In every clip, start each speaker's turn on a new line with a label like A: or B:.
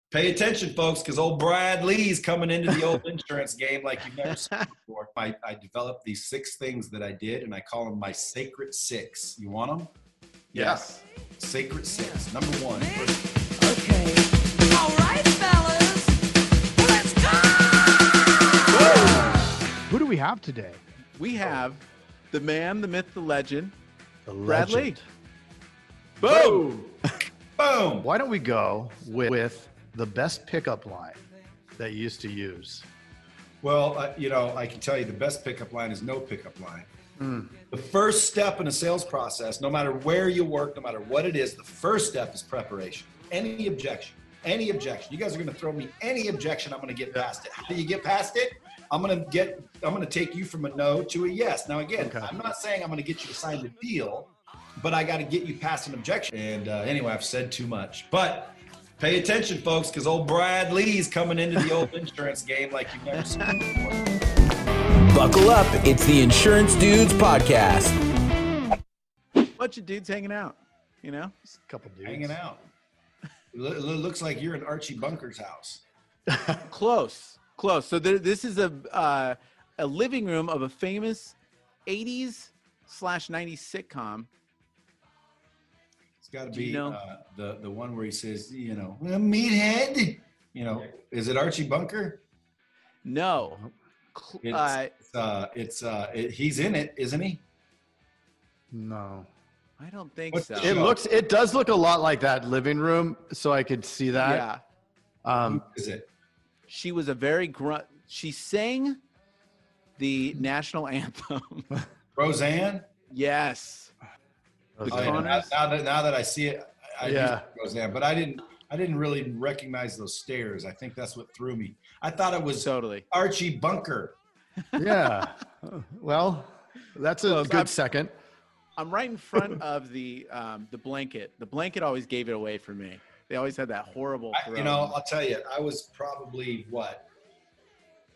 A: Pay attention, folks, because old Brad Lee's coming into the old insurance game like you've never seen before. I developed these 6 things that I did, and I call them my sacred 6. You want them?
B: Yes.
A: Sacred 6. Number 1.
C: Okay. All right, fellas. Let's go!
B: Who do we have today?
D: We have the man, the myth, the legend, Brad Lea.
B: Legend.
D: Boom!
A: Boom!
B: Why don't we go with the best pickup line that you used to use?
A: Well, I can tell you the best pickup line is no pickup line. The first step in a sales process, no matter where you work, no matter what it is, the first step is preparation. Any objection. You guys are going to throw me any objection, I'm going to get past it. How do you get past it? I'm going to take you from a no to a yes. Now, again, okay. I'm not saying I'm going to get you to sign the deal, but I got to get you past an objection. And anyway, I've said too much, but pay attention, folks, because old Brad Lee's coming into the old insurance game like you've never seen before.
E: Buckle up. It's the Insurance Dudes Podcast.
D: Bunch of dudes hanging out,
B: Just a couple dudes.
A: Hanging out. It looks like you're in Archie Bunker's house.
D: Close. So this is a living room of a famous 80s/90s sitcom.
A: It's got to be the one where he says, meathead. Is it Archie Bunker?
D: No.
A: He's in it, isn't he?
B: No.
D: I don't think so.
B: It does look a lot like that living room, so I could see that.
D: Yeah.
A: Who is it?
D: She was a very she sang the national anthem.
A: Roseanne?
D: Yes.
A: Now that I see it, I knew Roseanne, but I didn't really recognize those stairs. I think that's what threw me. I thought it was
D: totally
A: Archie Bunker.
B: Yeah. Well, that's a good second.
D: I'm right in front of the blanket. The blanket always gave it away for me. They always had that horrible throw.
A: I'll tell you, I was probably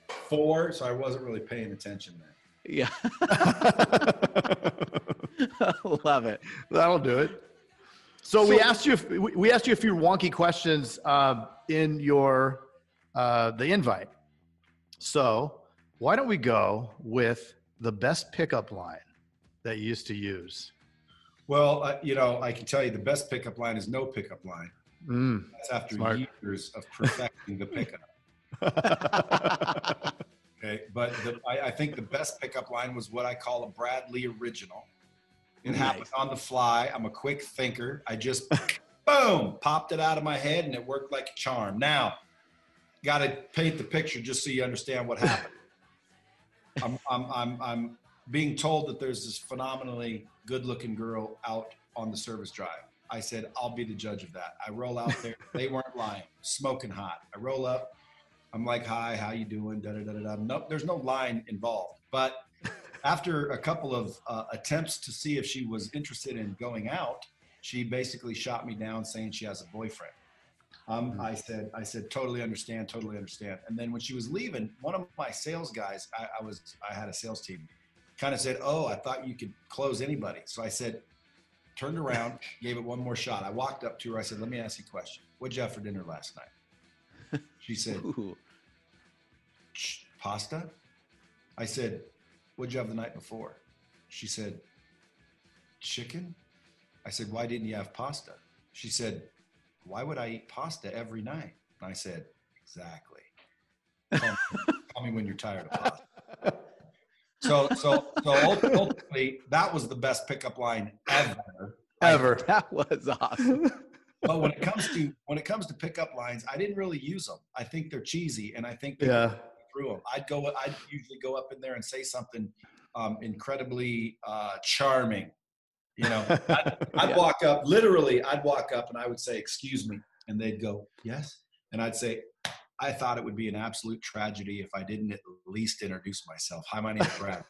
A: 4, so I wasn't really paying attention then.
D: Yeah. Love it.
B: That'll do it. So we asked you a few wonky questions in your the invite. So why don't we go with the best pickup line that you used to use?
A: Well, I can tell you the best pickup line is no pickup line. That's after years of perfecting the pickup. Okay, but I think the best pickup line was what I call a Brad Lea original. It happened on the fly. I'm a quick thinker. I just, boom, popped it out of my head, and it worked like a charm. Now, got to paint the picture just so you understand what happened. I'm being told that there's this phenomenally good-looking girl out on the service drive. I said, I'll be the judge of that. I roll out there. They weren't lying. Smoking hot. I roll up. I'm like, hi, how you doing? Da-da-da-da-da. No, there's no line involved. But after a couple of attempts to see if she was interested in going out, she basically shot me down saying she has a boyfriend. I said, totally understand. And then when she was leaving, one of my sales guys, I had a sales team, kind of said, oh, I thought you could close anybody. So I said, turned around, gave it one more shot. I walked up to her. I said, let me ask you a question. What'd you have for dinner last night? She said,
D: ooh.
A: Pasta? I said, what'd you have the night before? She said, chicken? I said, why didn't you have pasta? She said, why would I eat pasta every night? And I said, exactly. Call me when you're tired of pasta. So ultimately, that was the best pickup line ever.
D: That was awesome.
A: But when it comes to pickup lines, I didn't really use them. I think they're cheesy, and I think people through them. I'd usually go up in there and say something incredibly charming. I'd walk up, and I would say, excuse me. And they'd go, yes. And I'd say, I thought it would be an absolute tragedy if I didn't at least introduce myself. Hi, my name's Brad.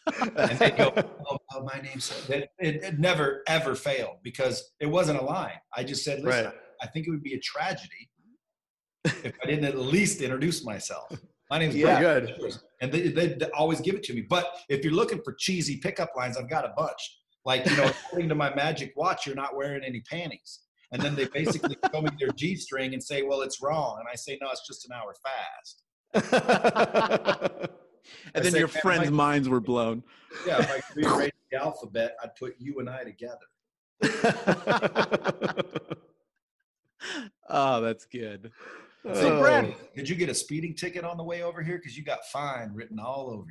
A: And they'd go, oh, my name's... It never, ever failed because it wasn't a lie. I just said, listen, right. I think it would be a tragedy if I didn't at least introduce myself. My name's Brad. Good. And they always give it to me. But if you're looking for cheesy pickup lines, I've got a bunch. Like, according to my magic watch, you're not wearing any panties. And then they basically show me their G-string and say, well, it's wrong. And I say, no, it's just an hour fast.
D: And then your friends' minds were blown.
A: Yeah, if I could rearrange the alphabet, I'd put you and I together.
D: Oh, that's good.
A: So, Brad, did you get a speeding ticket on the way over here? Because you got fine written all over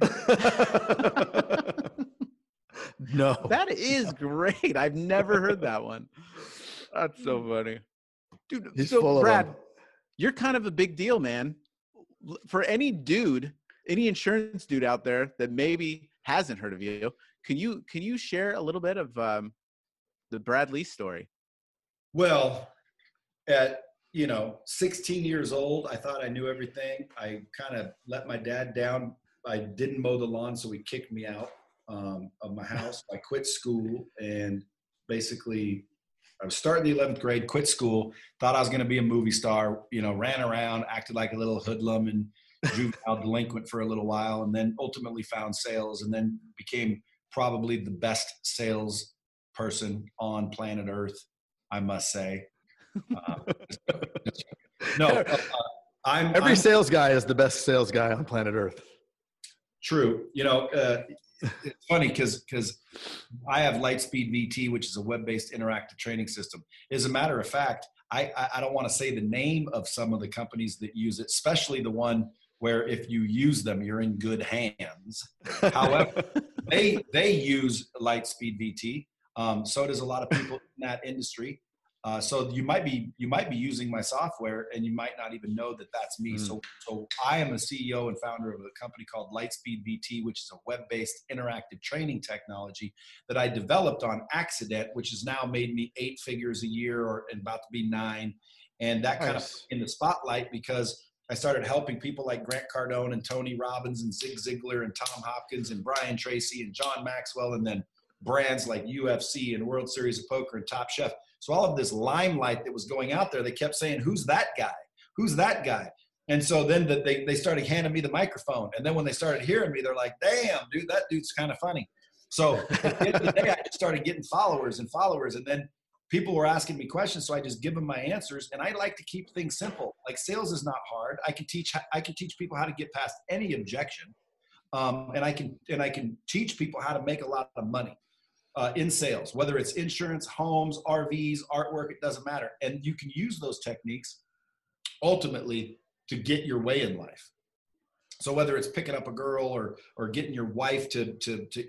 A: you.
B: No.
D: That is great. I've never heard that one. That's so funny. Dude,
B: He's
D: so
B: full of
D: Brad,
B: them.
D: you're kind of a big deal, man. For any dude, any insurance dude out there that maybe hasn't heard of you, can you share a little bit of the Brad Lea story?
A: Well, at 16 years old, I thought I knew everything. I kind of let my dad down. I didn't mow the lawn, so he kicked me out of my house. I quit school, and basically I was starting the 11th grade, quit school, thought I was going to be a movie star, ran around, acted like a little hoodlum and juvenile delinquent for a little while, and then ultimately found sales, and then became probably the best sales person on planet Earth, I must say.
B: Every sales guy is the best sales guy on planet Earth.
A: True. It's funny because I have Lightspeed VT, which is a web-based interactive training system. As a matter of fact, I don't want to say the name of some of the companies that use it, especially the one where if you use them, you're in good hands. However, they use Lightspeed VT. So does a lot of people in that industry. So you might be using my software and you might not even know that that's me. So I am a CEO and founder of a company called Lightspeed VT, which is a web-based interactive training technology that I developed on accident, which has now made me 8 figures a year and about to be 9. And that kind of in the spotlight because I started helping people like Grant Cardone and Tony Robbins and Zig Ziglar and Tom Hopkins and Brian Tracy and John Maxwell, and then brands like UFC and World Series of Poker and Top Chef. So all of this limelight that was going out there, they kept saying, who's that guy? Who's that guy? And so then they started handing me the microphone. And then when they started hearing me, they're like, damn, dude, that dude's kind of funny. So at the end of the day, I just started getting followers. And then people were asking me questions. So I just give them my answers. And I like to keep things simple. Like sales is not hard. I can teach people how to get past any objection. And I can teach people how to make a lot of money. In sales, whether it's insurance, homes, RVs, artwork, it doesn't matter. And you can use those techniques ultimately to get your way in life. So whether it's picking up a girl or getting your wife to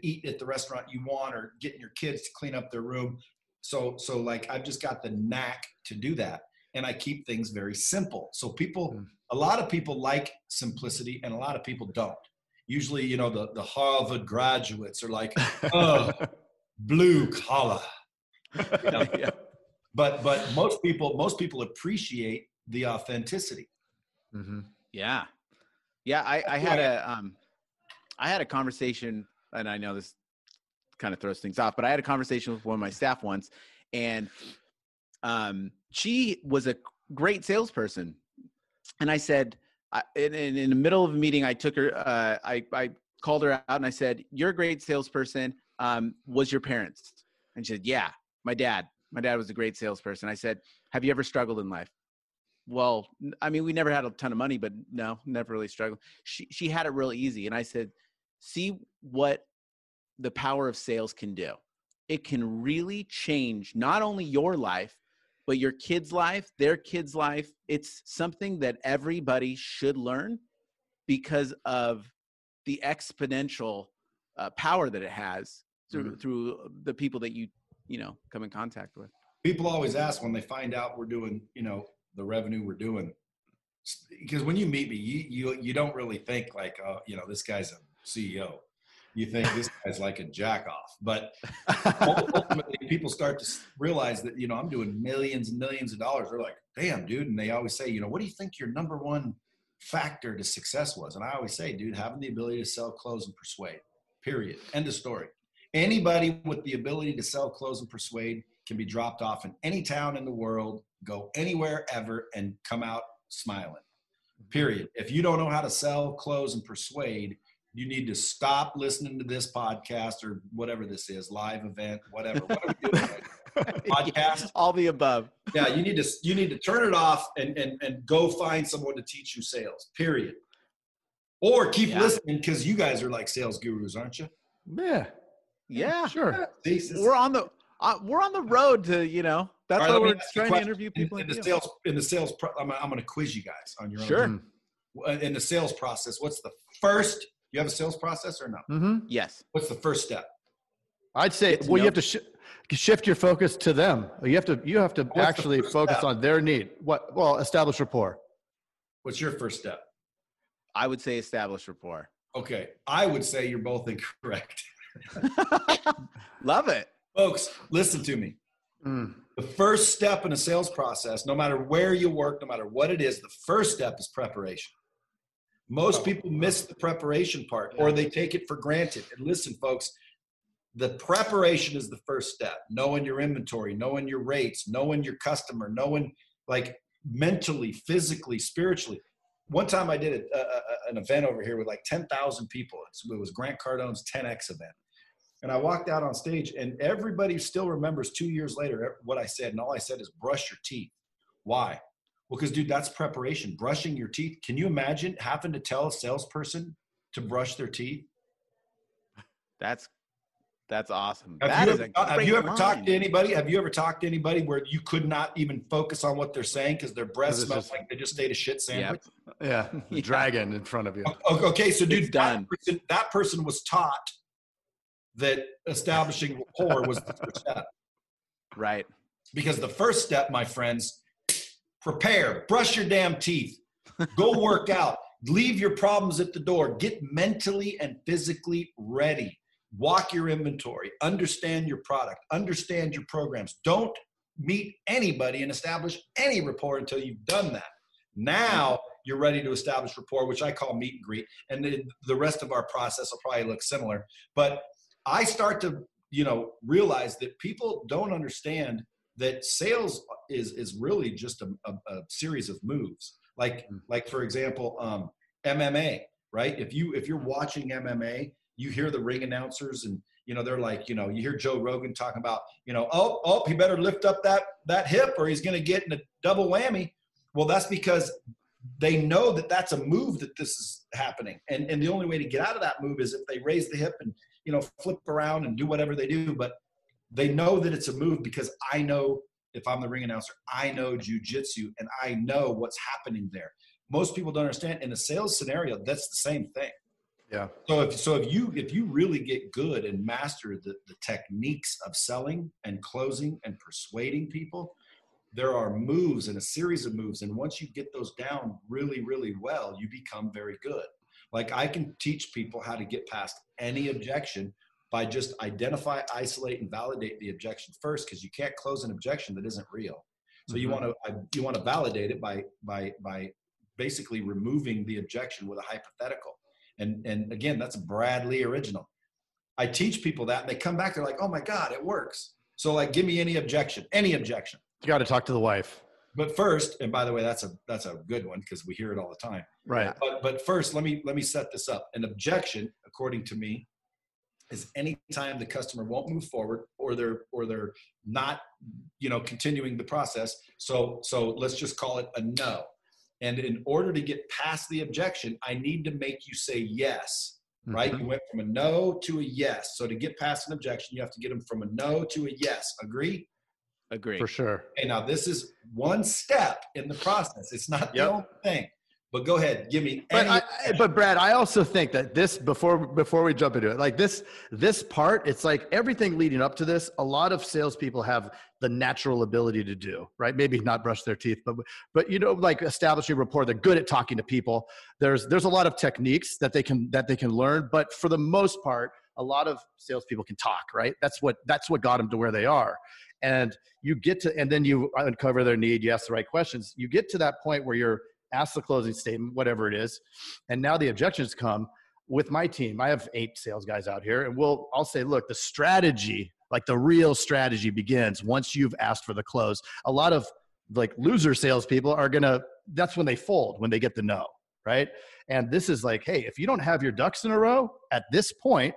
A: eat at the restaurant you want, or getting your kids to clean up their room. So like I've just got the knack to do that. And I keep things very simple. So a lot of people like simplicity and a lot of people don't. Usually, the Harvard graduates are like, oh, blue collar,
B: Yeah.
A: but most people appreciate the authenticity.
B: Mm-hmm.
D: Yeah. I had a conversation, and I know this kind of throws things off, but I had a conversation with one of my staff once, and she was a great salesperson, and I said, in the middle of a meeting, I took her, I called her out and I said, "You're a great salesperson. Was your parents?" And she said, "Yeah, my dad was a great salesperson." I said, "Have you ever struggled in life?" "Well, I mean, we never had a ton of money, but no, never really struggled." She had it real easy. And I said, "See what the power of sales can do. It can really change not only your life, but your kid's life, their kid's life. It's something that everybody should learn because of the exponential power that it has through the people that you come in contact with."
A: People always ask when they find out we're doing, the revenue we're doing, because when you meet me, you don't really think like, this guy's a CEO. You think this guy's like a jack off, but ultimately people start to realize that, I'm doing millions and millions of dollars. They're like, damn, dude. And they always say, what do you think your number one factor to success was? And I always say, dude, having the ability to sell, close, and persuade, period. End of story. Anybody with the ability to sell, close, and persuade can be dropped off in any town in the world, go anywhere ever, and come out smiling, period. If you don't know how to sell, close, and persuade, you need to stop listening to this podcast or whatever this is, live event, whatever. What are we doing right now? podcast.
D: All the above.
A: Yeah, you need to turn it off and go find someone to teach you sales, period. Or keep listening, because you guys are like sales gurus, aren't you?
D: Yeah.
B: Sure.
D: We're on the road to, that's
A: All right,
D: why
A: let me
D: we're
A: ask you a
D: trying to
A: question.
D: interview people.
A: In the sales, I'm going to quiz you guys on your own.
D: Sure.
A: In the sales process, what's the first? You have a sales process or no?
B: Mm-hmm.
D: Yes.
A: What's the first step?
B: I'd say, you have to shift your focus to them. You have to actually focus on their need. Establish rapport.
A: What's your first step?
D: I would say establish rapport.
A: Okay. I would say you're both incorrect.
D: Love it.
A: Folks, listen to me. The first step in a sales process, no matter where you work, no matter what it is, the first step is preparation. Most people miss the preparation part, or they take it for granted. And listen, folks, the preparation is the first step. Knowing your inventory, knowing your rates, knowing your customer, knowing, like, mentally, physically, spiritually. One time I did an event over here with like 10,000 people. It was Grant Cardone's 10X event. And I walked out on stage, and everybody still remembers 2 years later what I said. And all I said is brush your teeth. Why? Well, because, dude, that's preparation. Brushing your teeth. Can you imagine having to tell a salesperson to brush their teeth?
D: That's awesome.
A: Have you ever talked to anybody? Have you ever talked to anybody where you could not even focus on what they're saying because their breath smells like they just ate a shit sandwich?
B: Yeah. The dragon in front of you.
A: Okay, so dude,
D: done.
A: That person was taught that establishing rapport was the first step.
D: Right.
A: Because the first step, my friends, prepare, brush your damn teeth, go work out, leave your problems at the door, get mentally and physically ready. Walk your inventory, understand your product, understand your programs. Don't meet anybody and establish any rapport until you've done that. Now you're ready to establish rapport, which I call meet and greet. And the rest of our process will probably look similar. But I start to, realize that people don't understand that sales is really just a series of moves. Like for example, MMA, right? If you're watching MMA, you hear the ring announcers and, they're like, you hear Joe Rogan talking about, he better lift up that hip or he's going to get in a double whammy. Well, that's because they know that that's a move that this is happening. And the only way to get out of that move is if they raise the hip and, flip around and do whatever they do. But they know that it's a move because I know, if I'm the ring announcer, I know jujitsu and I know what's happening there. Most people don't understand. In a sales scenario, that's the same thing.
B: Yeah.
A: So if you really get good and master the techniques of selling and closing and persuading people, there are moves and a series of moves. And once you get those down really, really well, you become very good. Like I can teach people how to get past any objection by just identify, isolate, and validate the objection first, because you can't close an objection that isn't real. So you want to validate it by basically removing the objection with a hypothetical. And again, that's a Brad Lea original. I teach people that and they come back, they're like, oh my God, it works. So like, give me any objection.
B: You got to talk to the wife.
A: But first, and by the way, that's a good one because we hear it all the time.
B: Right.
A: But first, let me set this up. An objection, according to me, is any time the customer won't move forward or they're not, continuing the process. So let's just call it a no. And in order to get past the objection, I need to make you say yes, right? You went from a no to a yes. So to get past an objection, you have to get them from a no to a yes. Agree?
D: Agree.
B: For sure.
A: Okay, now this is one step in the process. It's not the only thing. But go ahead, give me any.
B: But Brad, I also think that this, before we jump into it, like this part, it's like everything leading up to this, a lot of salespeople have the natural ability to do, right? Maybe not brush their teeth, but like establishing rapport. They're good at talking to people. There's a lot of techniques that they can learn, but for the most part, a lot of salespeople can talk, right? That's what got them to where they are. And you get to, and then you uncover their need. You ask the right questions. You get to that point where you're asked the closing statement, whatever it is. And now the objections come. With my team, I have 8 sales guys out here, and I'll say, look, the strategy, like the real strategy, begins once you've asked for the close. A lot of like loser salespeople that's when they fold, when they get the no, right? And this is like, hey, if you don't have your ducks in a row at this point,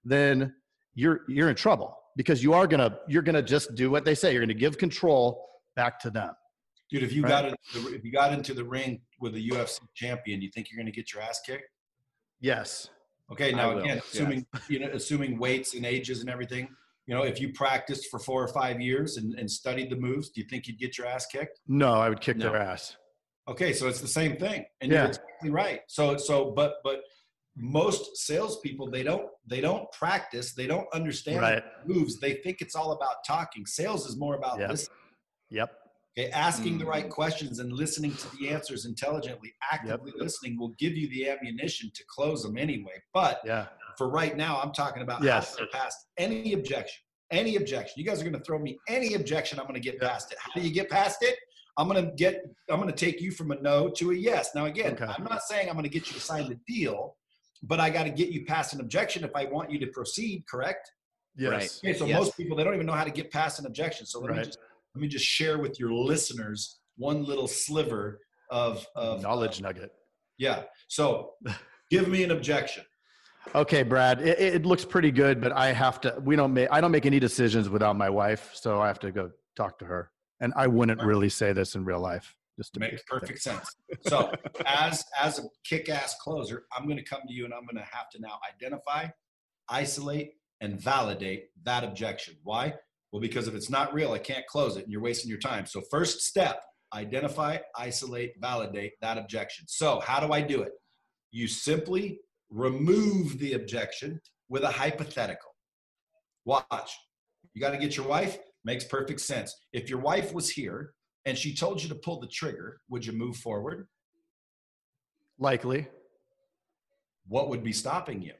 B: then you're in trouble. because you're gonna just do what they say. You're gonna give control back to them.
A: Dude, if you got into the ring with a UFC champion, you think you're going to get your ass kicked?
B: Yes.
A: Okay. Now again, assuming weights and ages and everything, if you practiced for 4 or 5 years and studied the moves, do you think you'd get your ass kicked?
B: No, I would kick their ass.
A: Okay, so it's the same thing, and you're exactly right. But most salespeople, they don't practice, they don't understand moves. They think it's all about talking. Sales is more about listening.
B: Yep.
A: Okay, asking the right questions and listening to the answers intelligently, actively listening will give you the ammunition to close them anyway. But for right now, I'm talking about how to get past any objection. Any objection. You guys are going to throw me any objection, I'm going to get past it. How do you get past it? I'm going to take you from a no to a yes. Now, again, I'm not saying I'm going to get you to sign the deal, but I got to get you past an objection if I want you to proceed, correct?
B: Yes.
A: Right. Okay, so most people, they don't even know how to get past an objection. So let me just share with your listeners one little sliver of
B: knowledge nugget.
A: Yeah. So give me an objection.
B: Okay, Brad, it looks pretty good, but I don't make any decisions without my wife. So I have to go talk to her, and I wouldn't really say this in real life. Just to
A: makes perfect sense. So as a kick-ass closer, I'm going to come to you and I'm going to have to now identify, isolate, and validate that objection. Why? Well, because if it's not real, I can't close it and you're wasting your time. So first step, identify, isolate, validate that objection. So how do I do it? You simply remove the objection with a hypothetical. Watch. You got to get your wife? Makes perfect sense. If your wife was here and she told you to pull the trigger, would you move forward?
B: Likely.
A: What would be stopping you?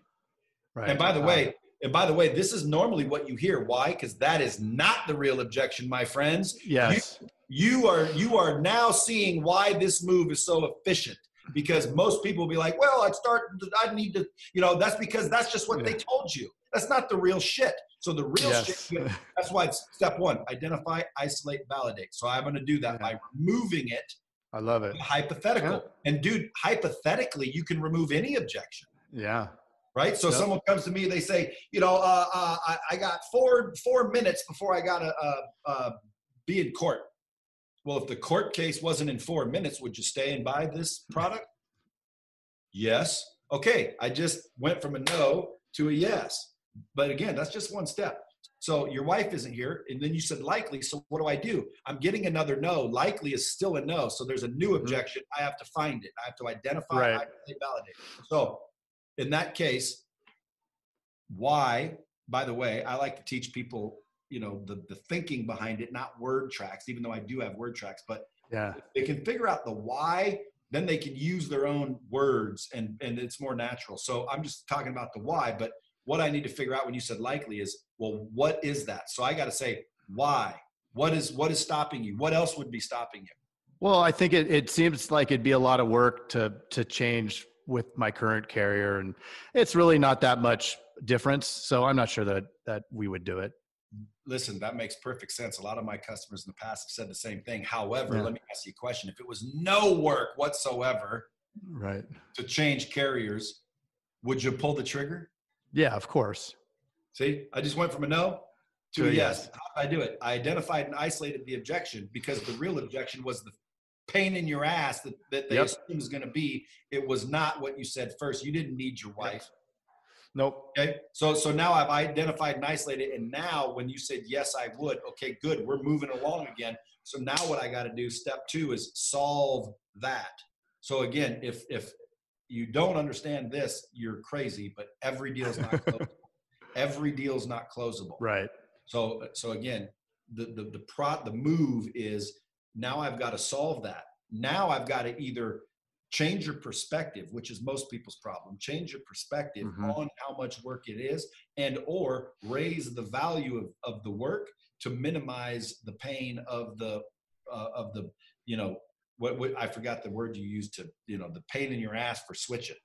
B: Right.
A: And by the way, this is normally what you hear. Why? Because that is not the real objection, my friends.
B: Yes.
A: You are now seeing why this move is so efficient. Because most people will be like, well, I need to, that's because that's just what they told you. That's not the real shit. So the real shit, that's why it's step one, identify, isolate, validate. So I'm going to do that by removing it.
B: I love it.
A: Hypothetical. And dude, hypothetically, you can remove any objection.
B: Yeah.
A: Right. So someone comes to me, they say, I got four minutes before I got to be in court. Well, if the court case wasn't in 4 minutes, would you stay and buy this product? Yes. Okay. I just went from a no to a yes. But again, that's just one step. So your wife isn't here. And then you said likely. So what do? I'm getting another no. Likely is still a no. So there's a new objection. I have to find it. I have to identify, validate. So in that case, why, by the way, I like to teach people, the thinking behind it, not word tracks, even though I do have word tracks, but they can figure out the why, then they can use their own words and it's more natural. So I'm just talking about the why, but what I need to figure out when you said likely is, well, what is that? So I got to say, why? What is stopping you? What else would be stopping you?
B: Well, I think it seems like it'd be a lot of work to change with my current carrier, and it's really not that much difference. So I'm not sure that we would do it.
A: Listen, that makes perfect sense. A lot of my customers in the past have said the same thing. However, let me ask you a question. If it was no work whatsoever to change carriers, would you pull the trigger?
B: Yeah, of course.
A: See, I just went from a no to a yes. How did I do it? I identified and isolated the objection because the real objection was the pain in your ass that they assumed was going to be. It was not what you said first. You didn't need your wife.
B: Nope.
A: Okay. So now I've identified and isolated. And now when you said, yes, I would, okay, good. We're moving along again. So now what I got to do, step 2 is solve that. So again, if you don't understand this, you're crazy, but every deal is not closable. Every deal is not closable.
B: Right.
A: So again, the move is now I've got to solve that. Now I've got to either change your perspective, which is most people's problem, change your perspective on how much work it is, and or raise the value of the work to minimize the pain of the what I forgot the word you used to, the pain in your ass for switching.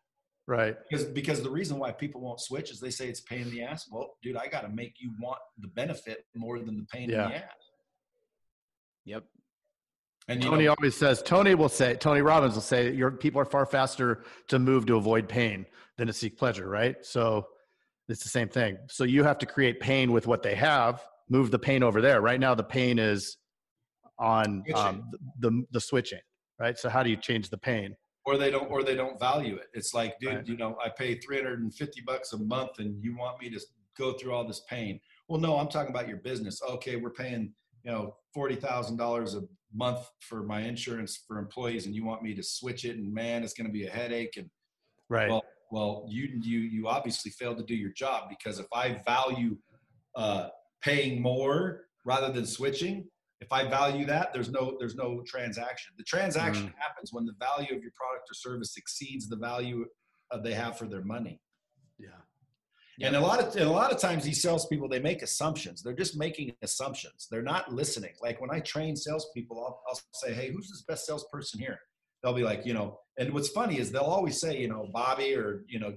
B: Right.
A: Because the reason why people won't switch is they say it's pain in the ass. Well, dude, I got to make you want the benefit more than the pain in the ass.
D: Yep.
B: And Tony Robbins will say, your people are far faster to move to avoid pain than to seek pleasure. Right. So It's the same thing. So you have to create pain with what they have, move the pain over there. Right now, the pain is on the switching, right? So how do you change the pain?
A: Or they don't value it. It's like, dude,
B: Right.
A: you know, I pay $350 a month and you want me to go through all this pain. Well, no, I'm talking about your business. Okay, we're paying, you know, $40,000 a month for my insurance for employees, and you want me to switch it, and man, it's going to be a headache. And
B: Right.
A: well, you obviously failed to do your job, because if I value paying more rather than switching, if I value that, there's no transaction. The transaction happens when the value of your product or service exceeds the value they have for their money.
B: Yeah.
A: And a lot of times these salespeople, they make assumptions. They're just making assumptions. They're not listening. Like when I train salespeople, I'll say, hey, who's this best salesperson here? They'll be like, you know, and what's funny is they'll always say, you know, Bobby or, you know,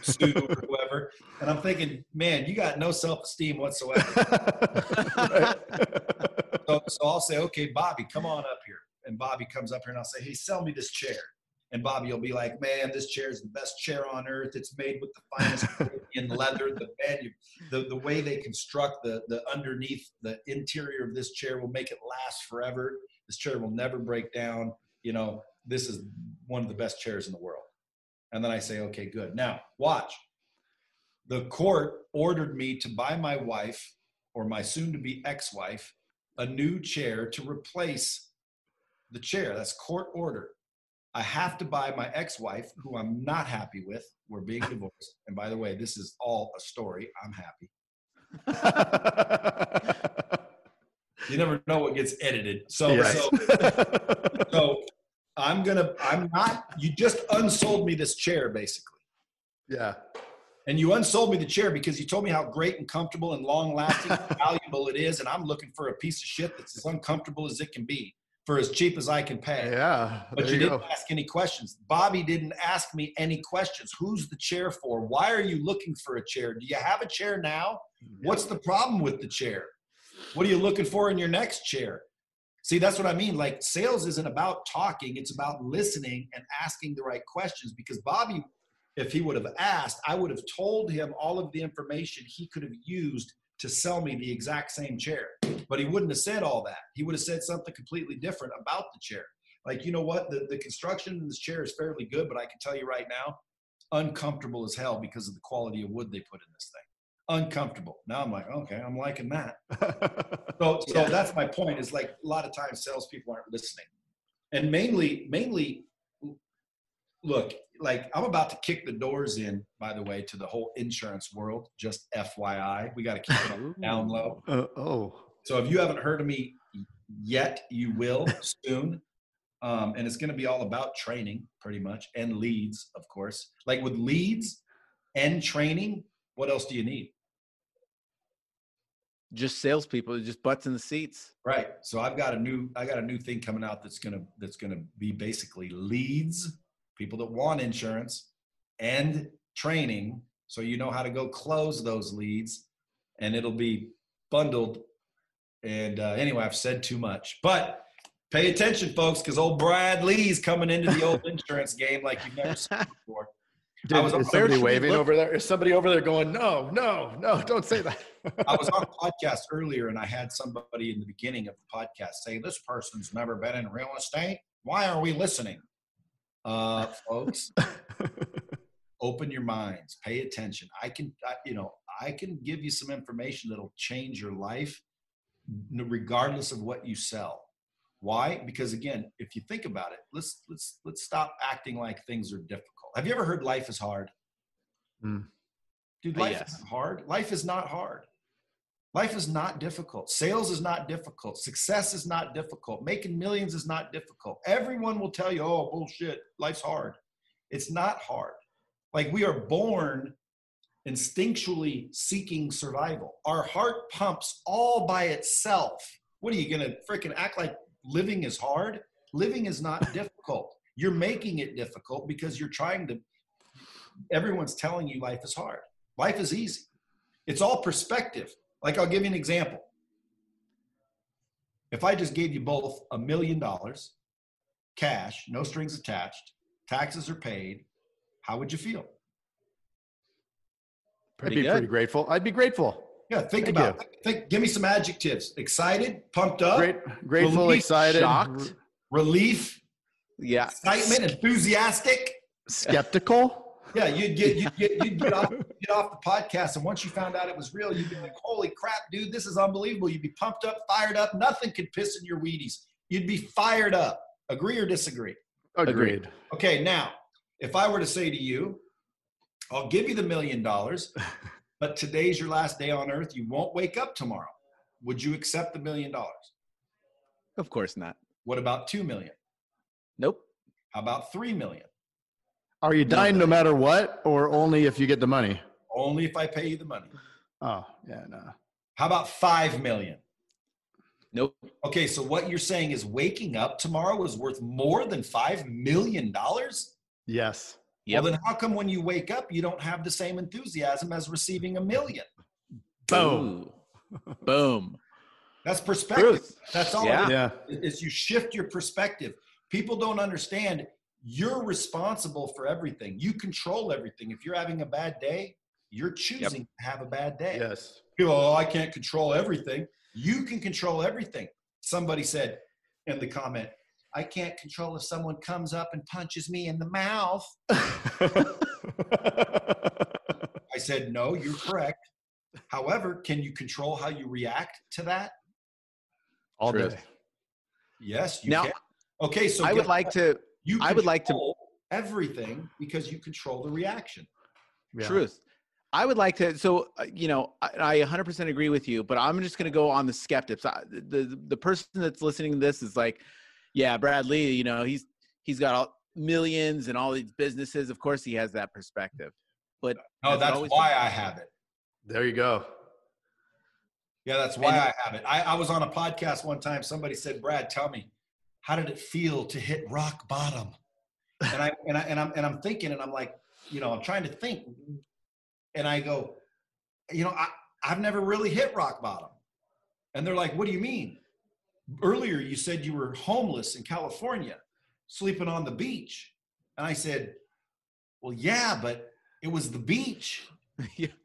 A: Sue or whoever. And I'm thinking, man, you got no self-esteem whatsoever. So I'll say, okay, Bobby, come on up here. And Bobby comes up here and I'll say, hey, sell me this chair. And Bobby will be like, man, this chair is the best chair on earth. It's made with the finest in leather. The way they construct the underneath, the interior of this chair will make it last forever. This chair will never break down. You know, this is one of the best chairs in the world. And then I say, okay, good. Now, watch. The court ordered me to buy my wife, or my soon-to-be ex-wife, a new chair to replace the chair. That's court order. I have to buy my ex-wife, who I'm not happy with. We're being divorced. And by the way, this is all a story. I'm happy. You never know what gets edited. So you just unsold me this chair, basically.
B: Yeah.
A: And you unsold me the chair because you told me how great and comfortable and long-lasting and valuable it is. And I'm looking for a piece of shit that's as uncomfortable as it can be for as cheap as I can pay.
B: Yeah.
A: But you didn't ask any questions. Bobby didn't ask me any questions. Who's the chair for? Why are you looking for a chair? Do you have a chair now? What's the problem with the chair? What are you looking for in your next chair? See, that's what I mean. Like, sales isn't about talking. It's about listening and asking the right questions, because Bobby, if he would have asked, I would have told him all of the information he could have used to sell me the exact same chair. But he wouldn't have said all that. He would have said something completely different about the chair. Like, you know what? The construction in this chair is fairly good, but I can tell you right now, uncomfortable as hell because of the quality of wood they put in this thing. Uncomfortable. Now I'm like, okay, I'm liking that. So that's my point, is like a lot of times salespeople aren't listening. And mainly, look, like I'm about to kick the doors in, by the way, to the whole insurance world, just FYI. We got to keep it down low. So if you haven't heard of me yet, you will soon. And it's going to be all about training, pretty much, and leads, of course. Like with leads and training, what else do you need?
D: Just salespeople, just butts in the seats.
A: Right. So I got a new thing coming out that's gonna be basically leads, people that want insurance, and training, so you know how to go close those leads, and it'll be bundled. And anyway, I've said too much, but pay attention, folks, because old Brad Lee's coming into the old insurance game like you've never seen before.
B: Dude, is somebody waving over there? Is somebody over there going, no, don't say that?
A: I was on a podcast earlier, and I had somebody in the beginning of the podcast say, this person's never been in real estate. Why are we listening? Folks, open your minds, pay attention. I can give you some information that'll change your life regardless of what you sell. Why? Because again, if you think about it, let's stop acting like things are difficult. Have you ever heard life is hard? Dude, life isn't hard. Life is not hard. Life is not difficult. Sales is not difficult. Success is not difficult. Making millions is not difficult. Everyone will tell you, oh, bullshit, life's hard. It's not hard. Like, we are born instinctually seeking survival. Our heart pumps all by itself. What are you going to freaking act like living is hard? Living is not difficult. You're making it difficult because you're everyone's telling you life is hard. Life is easy. It's all perspective. Like, I'll give you an example. If I just gave you both $1 million, cash, no strings attached, taxes are paid, how would you feel?
B: I'd be pretty grateful. I'd be grateful.
A: Yeah, think about it. Give me some adjectives. Excited, pumped up,
B: grateful,
A: relief,
B: excited,
D: shocked,
A: relief,
D: yeah,
A: excitement, enthusiastic,
B: skeptical.
A: Yeah, you'd get off the podcast, and once you found out it was real, you'd be like, "Holy crap, dude, this is unbelievable!" You'd be pumped up, fired up. Nothing could piss in your Wheaties. You'd be fired up. Agree or disagree?
B: Agreed.
A: Okay, now if I were to say to you, "I'll give you the $1 million, but today's your last day on Earth. You won't wake up tomorrow," would you accept the $1 million?
D: Of course not.
A: What about 2 million?
D: Nope.
A: How about 3 million?
B: Are you dying no matter what, or only if you get the money?
A: Only if I pay you the money.
B: Oh, yeah, no.
A: How about 5 million?
D: Nope.
A: Okay, so what you're saying is waking up tomorrow is worth more than $5 million?
B: Yes.
A: Yep. Well, then how come when you wake up, you don't have the same enthusiasm as receiving $1 million?
B: Boom.
D: Boom.
A: That's perspective.
B: Truth.
A: That's all.
B: Yeah.
A: Is you shift your perspective. People don't understand you're responsible for everything. You control everything. If you're having a bad day, you're choosing to have a bad day.
B: Yes.
A: People, oh, I can't control everything. You can control everything. Somebody said in the comment, I can't control if someone comes up and punches me in the mouth. I said, no, you're correct. However, can you control how you react to that?
B: All day.
A: Yes, you
D: now,
A: can. Okay, so
D: I would like to
A: everything because you control the reaction.
B: Yeah.
D: Truth. I would like to, so, I 100% agree with you, but I'm just going to go on the skeptics. The person that's listening to this is like, yeah, Brad Lea, he's got millions and all these businesses. Of course he has that perspective, but
A: no, that's why I have it.
B: There you go.
A: Yeah, that's why I have it. I was on a podcast one time. Somebody said, Brad, tell me, how did it feel to hit rock bottom? And I'm thinking, and I'm like, I'm trying to think. And I go, I've never really hit rock bottom. And they're like, what do you mean? Earlier, you said you were homeless in California, sleeping on the beach. And I said, well, yeah, but it was the beach.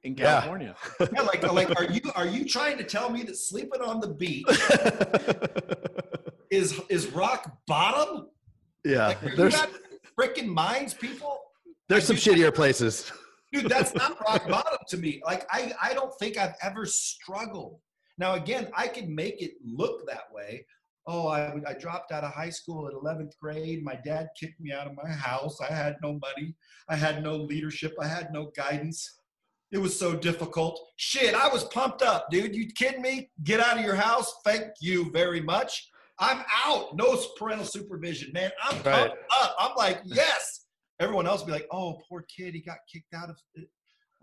D: In California.
A: Yeah, like are you trying to tell me that sleeping on the beach is rock bottom?
B: Yeah.
A: Like, there's freaking minds, people.
B: There's some shittier places.
A: Dude, that's not rock bottom to me. Like I don't think I've ever struggled. Now again, I can make it look that way. Oh, I dropped out of high school at 11th grade. My dad kicked me out of my house. I had no money. I had no leadership. I had no guidance. It was so difficult. Shit, I was pumped up, dude. You kidding me? Get out of your house. Thank you very much. I'm out. No parental supervision, man. I'm pumped up. I'm like, yes. Everyone else will be like, oh, poor kid. He got kicked out of it.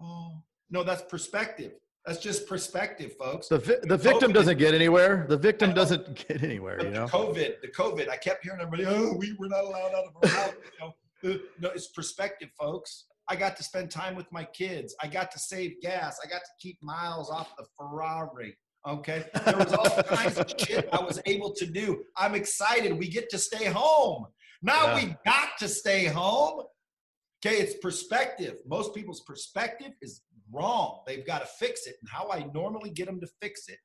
A: Oh, no, that's perspective. That's just perspective, folks.
B: The victim doesn't get anywhere. The victim doesn't get anywhere,
A: The COVID. I kept hearing everybody, oh, we were not allowed out of our house. No, it's perspective, folks. I got to spend time with my kids. I got to save gas. I got to keep miles off the Ferrari. Okay. There was all kinds of shit I was able to do. I'm excited. We get to stay home. Now we got to stay home. Okay. It's perspective. Most people's perspective is wrong. They've got to fix it. And how I normally get them to fix it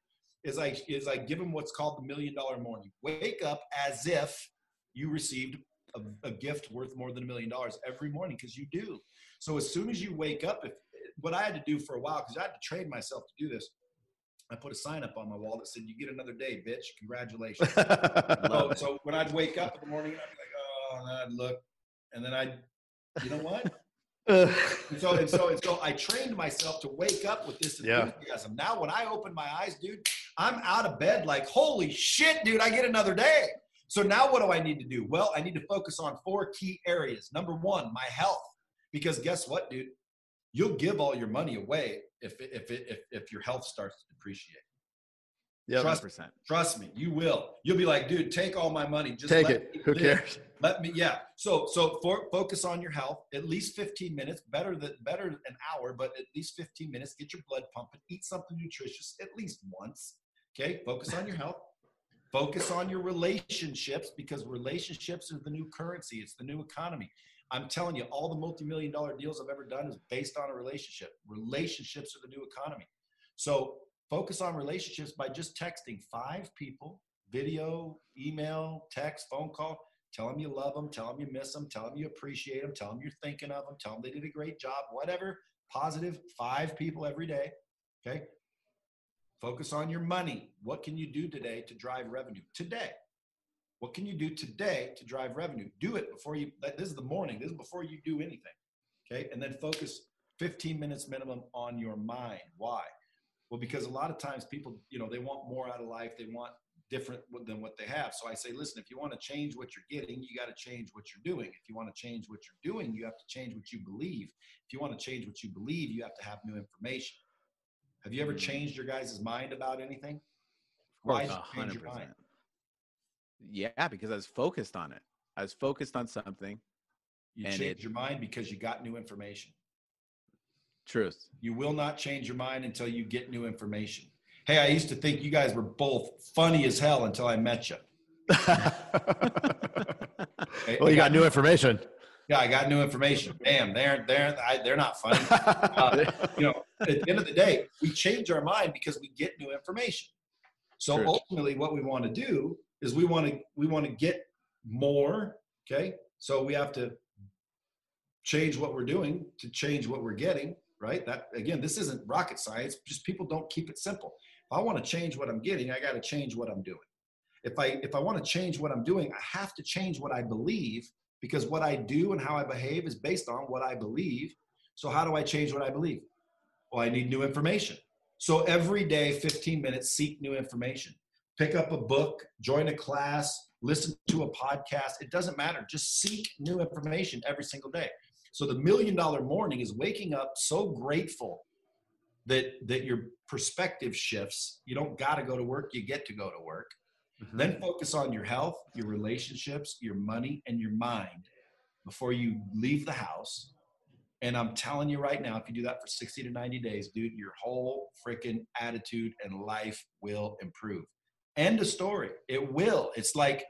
A: is I give them what's called the $1 million morning. Wake up as if you received a gift worth more than $1 million every morning, because you do. So as soon as you wake up, what I had to do for a while, because I had to train myself to do this, I put a sign up on my wall that said, you get another day, bitch. Congratulations. So when I'd wake up in the morning, I'd be like, oh, and then I'd look, and then you know what? And so I trained myself to wake up with this enthusiasm. Now when I open my eyes, dude, I'm out of bed like, holy shit, dude, I get another day. So now what do I need to do? Well, I need to focus on 4 key areas. Number 1, my health. Because guess what, dude? You'll give all your money away if your health starts to depreciate.
B: Yeah,
A: trust me, you will. You'll be like, dude, take all my money. Just
B: take it. Who cares?
A: Let me. Yeah. So focus on your health. At least 15 minutes. Better an hour, but at least 15 minutes. Get your blood pumping. Eat something nutritious at least once. Okay. Focus on your health. Focus on your relationships, because relationships are the new currency. It's the new economy. I'm telling you, all the multi-million-dollar deals I've ever done is based on a relationship. Relationships are the new economy. So focus on relationships by just texting 5 people, video, email, text, phone call. Tell them you love them. Tell them you miss them. Tell them you appreciate them. Tell them you're thinking of them. Tell them they did a great job. Whatever. Positive. 5 people every day. Okay. Focus on your money. What can you do today to drive revenue? Today. What can you do today to drive revenue? Do it before you, this is the morning. This is before you do anything. Okay. And then focus 15 minutes minimum on your mind. Why? Well, because a lot of times people, you know, they want more out of life. They want different than what they have. So I say, listen, if you want to change what you're getting, you got to change what you're doing. If you want to change what you're doing, you have to change what you believe. If you want to change what you believe, you have to have new information. Have you ever changed your guys' mind about anything? Why did you change your mind?
D: Yeah, because I was focused on it. I was focused on something.
A: You changed your mind because you got new information.
D: Truth.
A: You will not change your mind until you get new information. Hey, I used to think you guys were both funny as hell until I met you.
B: Well, you got new information.
A: Yeah, I got new information. Damn, they're not funny. You know, at the end of the day, we change our mind because we get new information. So
D: True.
A: Ultimately, what we want to do is we want to get more. Okay, so we have to change what we're doing to change what we're getting. Right? That again, this isn't rocket science. Just people don't keep it simple. If I want to change what I'm getting, I got to change what I'm doing. If I want to change what I'm doing, I have to change what I believe, because what I do and how I behave is based on what I believe. So how do I change what I believe? Well, I need new information. So every day, 15 minutes, seek new information. Pick up a book, join a class, listen to a podcast. It doesn't matter. Just seek new information every single day. So the $1 million morning is waking up so grateful that your perspective shifts. You don't got to go to work. You get to go to work. Mm-hmm. Then focus on your health, your relationships, your money, and your mind before you leave the house. And I'm telling you right now, if you do that for 60 to 90 days, dude, your whole freaking attitude and life will improve. End of story. It will. It's like,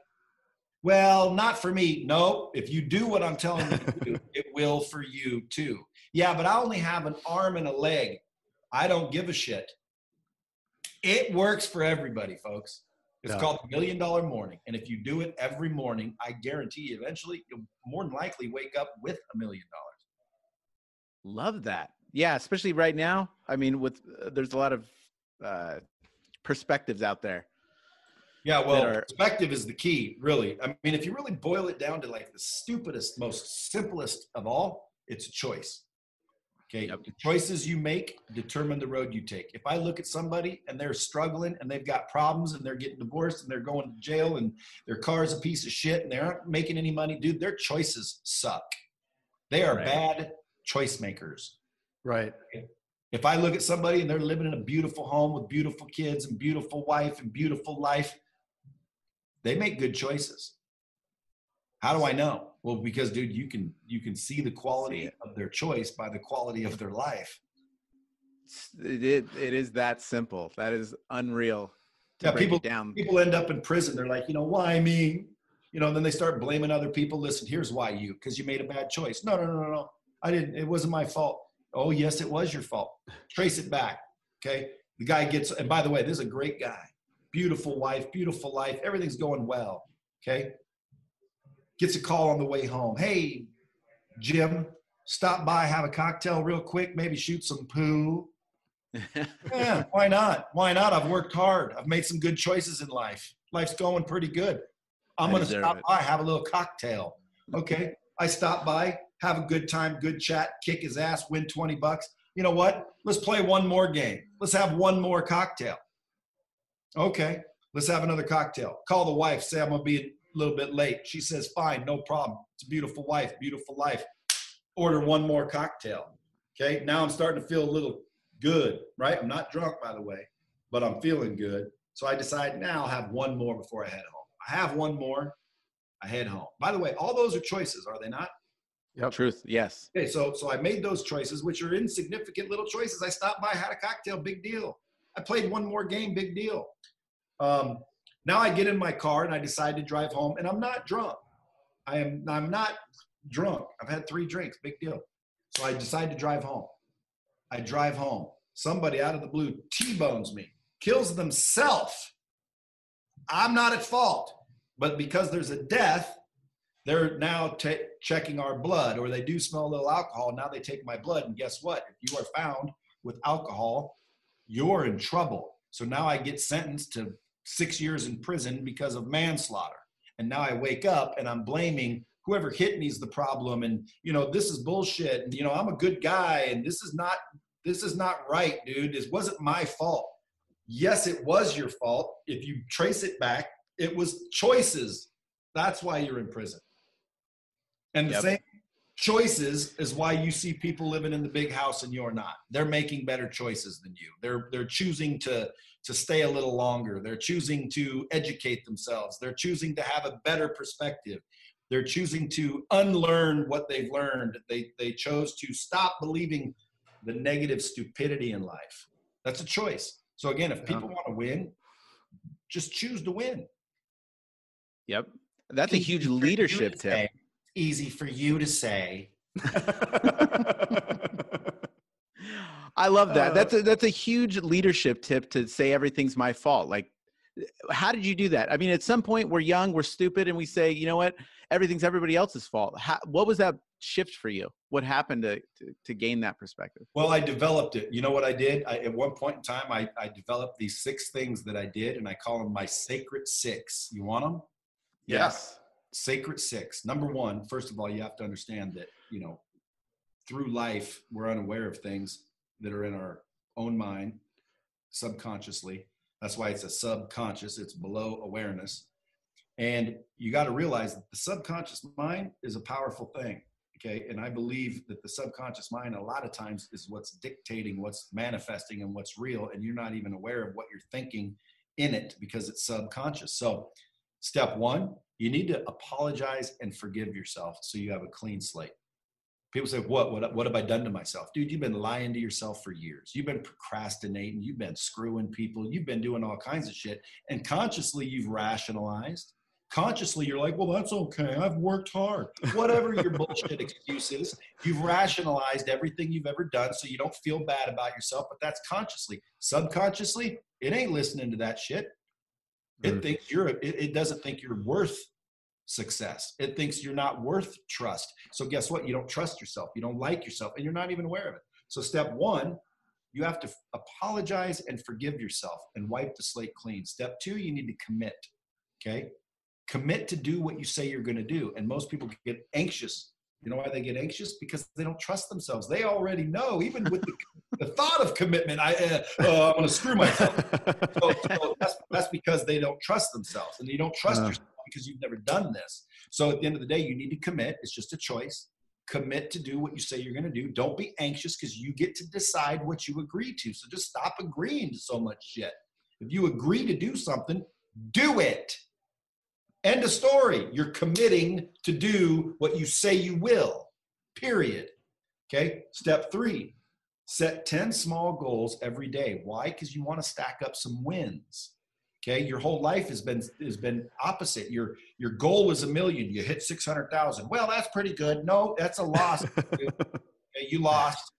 A: well, not for me. No, if you do what I'm telling you to do, it will for you too. Yeah, but I only have an arm and a leg. I don't give a shit. It works for everybody, folks. It's called the $1 million morning. And if you do it every morning, I guarantee you eventually you'll more than likely wake up with $1 million.
D: Love that. Yeah, especially right now. I mean, with there's a lot of perspectives out there.
A: Yeah, well, perspective is the key, really. I mean, if you really boil it down to like the stupidest, most simplest of all, it's a choice. Okay, yep. The choices you make determine the road you take. If I look at somebody and they're struggling and they've got problems and they're getting divorced and they're going to jail and their car's a piece of shit and they aren't making any money, dude, their choices suck. They are bad choice makers.
B: Right.
A: If I look at somebody and they're living in a beautiful home with beautiful kids and beautiful wife and beautiful life, they make good choices. How do I know? Well, because dude, you can see the quality of their choice by the quality of their life.
D: It is that simple. That is unreal.
A: Yeah, people end up in prison. They're like, why me? Then they start blaming other people. Listen, here's why because you made a bad choice. No. I didn't. It wasn't my fault. Oh, yes, it was your fault. Trace it back. Okay. The guy gets, and by the way, this is a great guy. Beautiful wife, beautiful life. Everything's going well. Okay. Gets a call on the way home. Hey, Jim, stop by, have a cocktail real quick, maybe shoot some pool. Yeah, why not? Why not? I've worked hard. I've made some good choices in life. Life's going pretty good. I'm going to stop by, have a little cocktail. Okay. I stop by, have a good time, good chat, kick his ass, win $20. You know what? Let's play one more game. Let's have one more cocktail. Okay. Let's have another cocktail. Call the wife, say I'm going to be a little bit late. She says, fine, no problem. It's a beautiful wife, beautiful life. Order one more cocktail. Okay. Now I'm starting to feel a little good, right? I'm not drunk, by the way, but I'm feeling good. So I decide now I'll have one more before I head home. I have one more. I head home. By the way, all those are choices, are they not?
D: Yep. Truth. Yes.
A: Okay. So I made those choices, which are insignificant little choices. I stopped by, had a cocktail, big deal. I played one more game, big deal. Now I get in my car and I decide to drive home, and I'm not drunk. I'm not drunk. I've had 3 drinks, big deal. So I decide to drive home. I drive home. Somebody out of the blue T-bones me, kills themselves. I'm not at fault, but because there's a death, they're now checking our blood, or they do smell a little alcohol. Now they take my blood, and guess what? If you are found with alcohol, you're in trouble. So now I get sentenced to 6 years in prison because of manslaughter. And now I wake up and I'm blaming whoever hit me is the problem. And, this is bullshit. And, I'm a good guy. And this is not right, dude. This wasn't my fault. Yes, it was your fault. If you trace it back, it was choices. That's why you're in prison. And the same choices is why you see people living in the big house and you're not. They're making better choices than you. They're choosing to stay a little longer. They're choosing to educate themselves. They're choosing to have a better perspective. They're choosing to unlearn what they've learned. They chose to stop believing the negative stupidity in life. That's a choice. So again, if people want to win, just choose to win.
D: Yep. That's a huge leadership tip.
A: Easy for you to say.
D: I love that. That's a huge leadership tip, to say everything's my fault. Like, how did you do that? I mean, at some point we're young, we're stupid, and we say, you know what? Everything's everybody else's fault. What was that shift for you? What happened to gain that perspective?
A: Well, I developed it. You know what I did? At one point in time, I developed these 6 things that I did, and I call them my sacred 6. You want them?
B: Yes.
A: Sacred 6. Number 1, first of all, you have to understand that, through life, we're unaware of things that are in our own mind subconsciously. That's why it's a subconscious. It's below awareness. And you got to realize that the subconscious mind is a powerful thing. Okay. And I believe that the subconscious mind, a lot of times, is what's dictating what's manifesting and what's real. And you're not even aware of what you're thinking in it because it's subconscious. So step 1, you need to apologize and forgive yourself so you have a clean slate. People say, what have I done to myself? Dude, you've been lying to yourself for years. You've been procrastinating. You've been screwing people. You've been doing all kinds of shit. And consciously, you've rationalized. Consciously, you're like, well, that's okay. I've worked hard. Whatever your bullshit excuse is, you've rationalized everything you've ever done so you don't feel bad about yourself. But that's consciously. Subconsciously, it ain't listening to that shit. It thinks it doesn't think you're worth success. It thinks you're not worth trust. So guess what? You don't trust yourself. You don't like yourself, and you're not even aware of it. So step 1, you have to apologize and forgive yourself and wipe the slate clean. Step 2, you need to commit. Okay. Commit to do what you say you're going to do. And most people get anxious. You know why they get anxious? Because they don't trust themselves. They already know, even with the thought of commitment, I'm going to screw myself. So that's because they don't trust themselves, and you don't trust yourself because you've never done this. So at the end of the day, you need to commit. It's just a choice. Commit to do what you say you're going to do. Don't be anxious, because you get to decide what you agree to. So just stop agreeing to so much shit. If you agree to do something, do it. End of story. You're committing to do what you say you will, period. Okay. Step 3, set 10 small goals every day. Why? Because you want to stack up some wins. Okay. Your whole life has been opposite. Your goal was 1 million. You hit 600,000. Well, that's pretty good. No, that's a loss. Okay, you lost.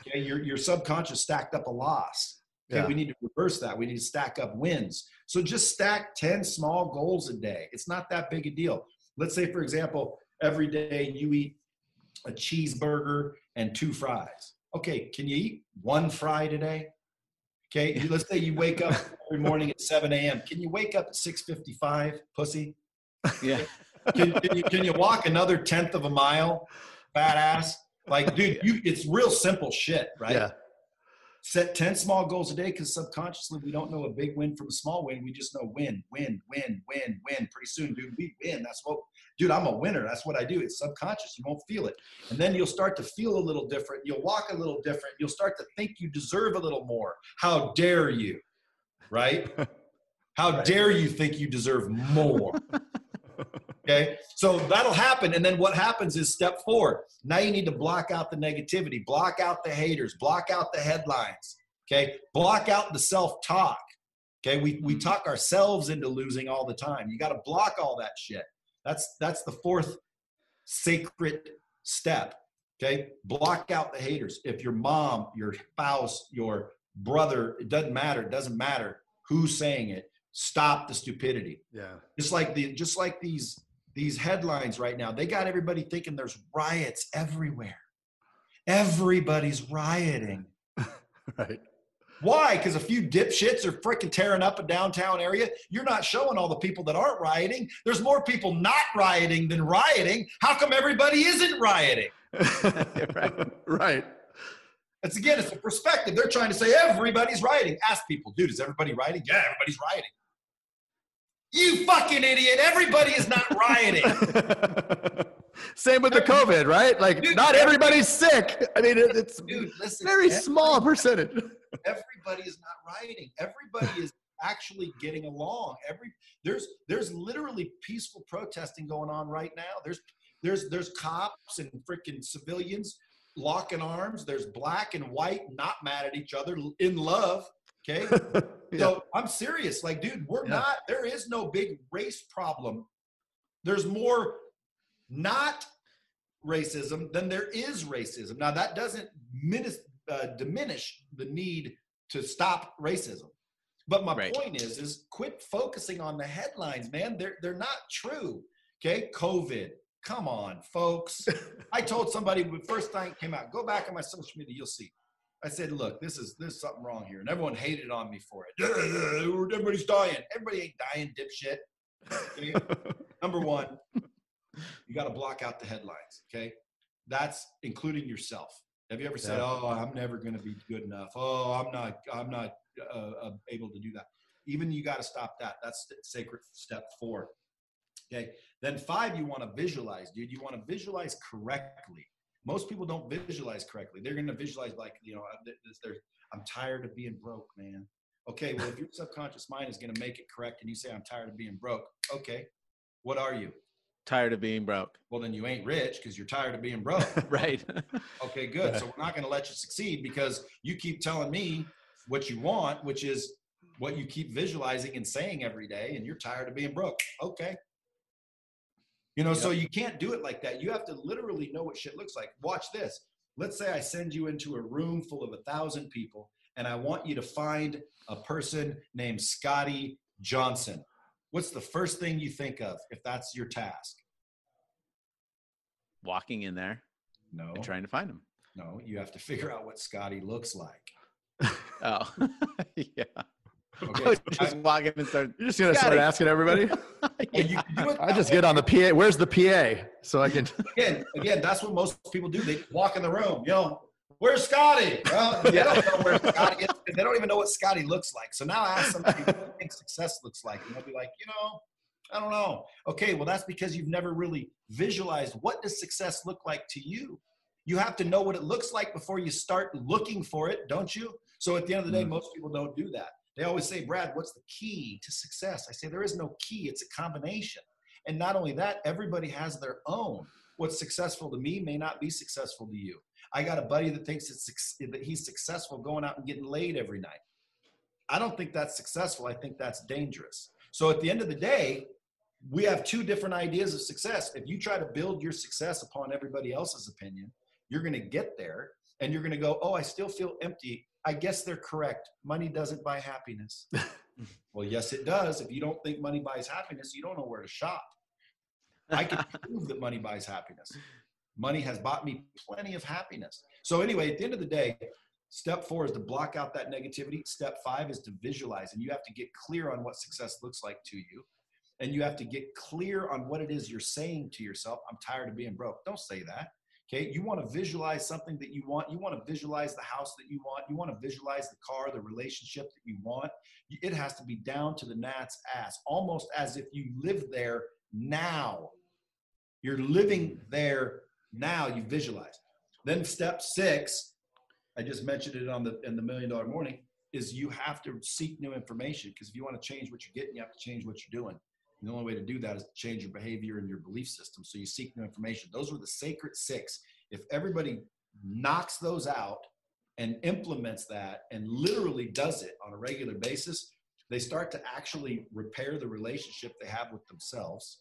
A: Okay. Your subconscious stacked up a loss. Okay, we need to reverse that. We need to stack up wins. So just stack 10 small goals a day. It's not that big a deal. Let's say, for example, every day you eat a cheeseburger and 2 fries. Okay, can you eat 1 fry today? Okay, let's say you wake up every morning at 7 a.m. Can you wake up at 6:55, pussy?
D: Yeah.
A: Can you walk another 1/10 of a mile, badass? Like, dude, it's real simple shit, right? Yeah. Set 10 small goals a day, because subconsciously we don't know a big win from a small win. We just know win. Pretty soon, dude, we win. Dude, I'm a winner. That's what I do. It's subconscious. You won't feel it. And then you'll start to feel a little different. You'll walk a little different. You'll start to think you deserve a little more. How dare you, right? How dare you think you deserve more? Okay, so that'll happen. And then what happens is step 4. Now you need to block out the negativity, block out the haters, block out the headlines. Okay, block out the self-talk. Okay. We talk ourselves into losing all the time. You got to block all that shit. That's the fourth sacred step. Okay. Block out the haters. If your mom, your spouse, your brother, it doesn't matter. It doesn't matter who's saying it. Stop the stupidity.
B: Yeah.
A: Just like these headlines right now, they got everybody thinking there's riots everywhere. Everybody's rioting.
B: Right.
A: Why? Because a few dipshits are freaking tearing up a downtown area. You're not showing all the people that aren't rioting. There's more people not rioting than rioting. How come everybody isn't rioting?
B: Right.
A: It's a perspective. They're trying to say everybody's rioting. Ask people, dude, is everybody rioting? Yeah, everybody's rioting. You fucking idiot. Everybody is not rioting.
B: Same with the COVID, right? Like, dude, not everybody's sick. I mean, it's very small percentage.
A: Everybody is not rioting. Everybody is actually getting along. There's literally peaceful protesting going on right now. There's cops and freaking civilians locking arms. There's black and white not mad at each other, in love. Okay. Yeah. So I'm serious. Like, dude, there is no big race problem. There's more not racism than there is racism. Now, that doesn't diminish the need to stop racism. But my point is quit focusing on the headlines, man. They're not true. Okay. COVID. Come on, folks. I told somebody when the first time it came out, go back on my social media, you'll see. I said, look, there's something wrong here. And everyone hated on me for it. Everybody's dying. Everybody ain't dying, dipshit. Okay? Number one, you got to block out the headlines. Okay. That's including yourself. Have you ever said, oh, I'm never going to be good enough. Oh, I'm not able to do that. Even you got to stop that. That's sacred step 4. Okay. Then 5, you want to visualize, dude. You want to visualize correctly. Most people don't visualize correctly. They're going to visualize like, I'm tired of being broke, man. Okay. Well, if your subconscious mind is going to make it correct and you say, I'm tired of being broke. Okay. What are you?
D: Tired of being broke.
A: Well, then you ain't rich because you're tired of being broke.
D: Right.
A: Okay, good. So we're not going to let you succeed because you keep telling me what you want, which is what you keep visualizing and saying every day, and you're tired of being broke. Okay. So you can't do it like that. You have to literally know what shit looks like. Watch this. Let's say I send you into a room full of 1,000 people, and I want you to find a person named Scotty Johnson. What's the first thing you think of if that's your task?
D: Walking in there.
A: No.
D: And trying to find him.
A: No, you have to figure out what Scotty looks like.
D: Oh, yeah.
A: Okay.
D: Just walking and start.
B: You're just going to start asking everybody?
A: Yeah.
B: I just get on the PA. Where's the PA? So I can.
A: Again, that's what most people do. They walk in the room, where's Scotty? Well, they don't know where Scotty is because they don't even know what Scotty looks like. So now ask somebody what they think success looks like. And they'll be like, I don't know. Okay, well, that's because you've never really visualized what does success look like to you. You have to know what it looks like before you start looking for it, don't you? So at the end of the day, most people don't do that. They always say, Brad, what's the key to success? I say, there is no key. It's a combination. And not only that, everybody has their own. What's successful to me may not be successful to you. I got a buddy that thinks that he's successful going out and getting laid every night. I don't think that's successful. I think that's dangerous. So at the end of the day, we have 2 different ideas of success. If you try to build your success upon everybody else's opinion, you're going to get there and you're going to go, oh, I still feel empty. I guess they're correct. Money doesn't buy happiness. Well, yes, it does. If you don't think money buys happiness, you don't know where to shop. I can prove that money buys happiness. Money has bought me plenty of happiness. So anyway, at the end of the day, step 4 is to block out that negativity. Step 5 is to visualize, and you have to get clear on what success looks like to you. And you have to get clear on what it is you're saying to yourself. I'm tired of being broke. Don't say that. Okay. You want to visualize something that you want. You want to visualize the house that you want. You want to visualize the car, the relationship that you want. It has to be down to the gnat's ass, almost as if you live there now. You're living there now. You visualize. Then step 6, I just mentioned it in the $1 Million Morning, is you have to seek new information, because if you want to change what you're getting, you have to change what you're doing. And the only way to do that is to change your behavior and your belief system. So you seek new information. Those were the sacred 6. If everybody knocks those out and implements that and literally does it on a regular basis, they start to actually repair the relationship they have with themselves.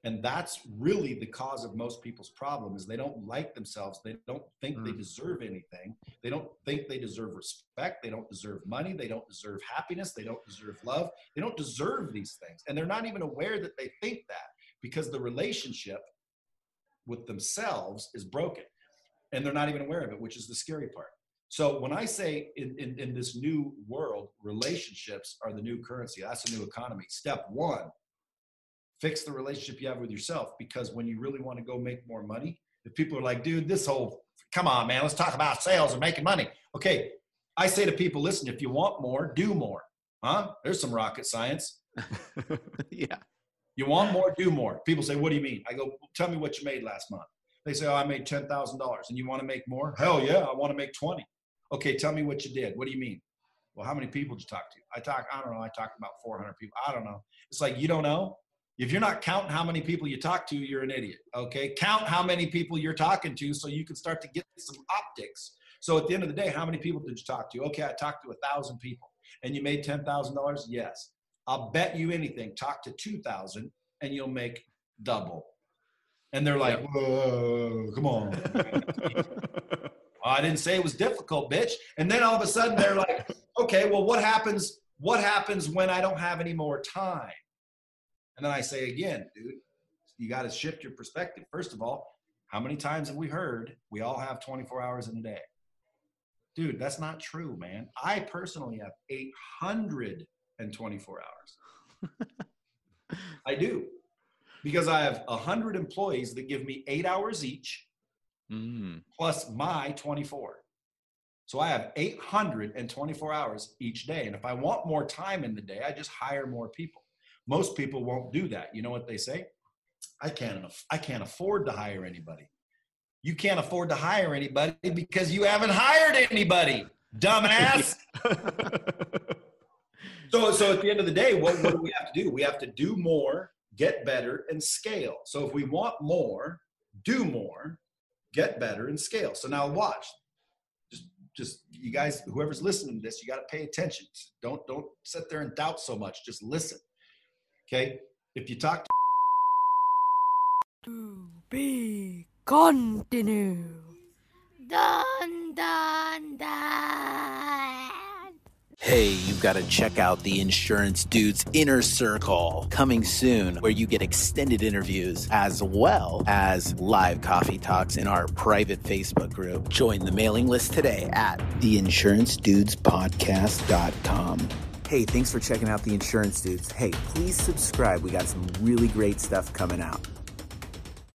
A: And that's really the cause of most people's problem is they don't like themselves. They don't think they deserve anything. They don't think they deserve respect. They don't deserve money. They don't deserve happiness. They don't deserve love. They don't deserve these things. And they're not even aware that they think that because the relationship with themselves is broken. And they're not even aware of it, which is the scary part. So when I say in this new world, relationships are the new currency, that's a new economy. Step one, fix the relationship you have with yourself, because when you really want to go make more money, if people are like, dude, come on, man, let's talk about sales and making money. Okay, I say to people, listen, if you want more, do more. Huh? There's some rocket science.
D: Yeah.
A: You want more, do more. People say, what do you mean? I go, tell me what you made last month. They say, oh, I made $10,000. And you want to make more? Hell yeah, I want to make 20. Okay, tell me what you did. What do you mean? Well, how many people did you talk to? I don't know. I talked about 400 people. I don't know. It's like, you don't know? If you're not counting how many people you talk to, you're an idiot, okay? Count how many people you're talking to so you can start to get some optics. So at the end of the day, how many people did you talk to? Okay, I talked to 1,000 people. And you made $10,000? Yes. I'll bet you anything, talk to 2,000 and you'll make double. And they're like, whoa, come on. I didn't say it was difficult, bitch. And then all of a sudden they're like, okay, well, what happens when I don't have any more time? And then I say again, dude, you got to shift your perspective. First of all, how many times have we heard we all have 24 hours in a day? Dude, that's not true, man. I personally have 824 hours. I do. Because I have 100 employees that give me 8 hours each, plus my 24. So I have 824 hours each day. And if I want more time in the day, I just hire more people. Most people won't do that. You know what they say? I can't afford to hire anybody. You can't afford to hire anybody because you haven't hired anybody, dumbass. So at the end of the day, what do we have to do? We have to do more, get better, and scale. So if we want more, do more, get better, and scale. So now watch. Just you guys, whoever's listening to this, you got to pay attention. Don't sit there and doubt so much. Just listen. Okay? If you talk
C: To be continued. Dun, dun, dun.
E: Hey, you've got to check out the Insurance Dudes Inner Circle coming soon, where you get extended interviews as well as live coffee talks in our private Facebook group. Join the mailing list today at theinsurancedudespodcast.com. Hey, thanks for checking out the Insurance Dudes. Hey, please subscribe. We got some really great stuff coming out.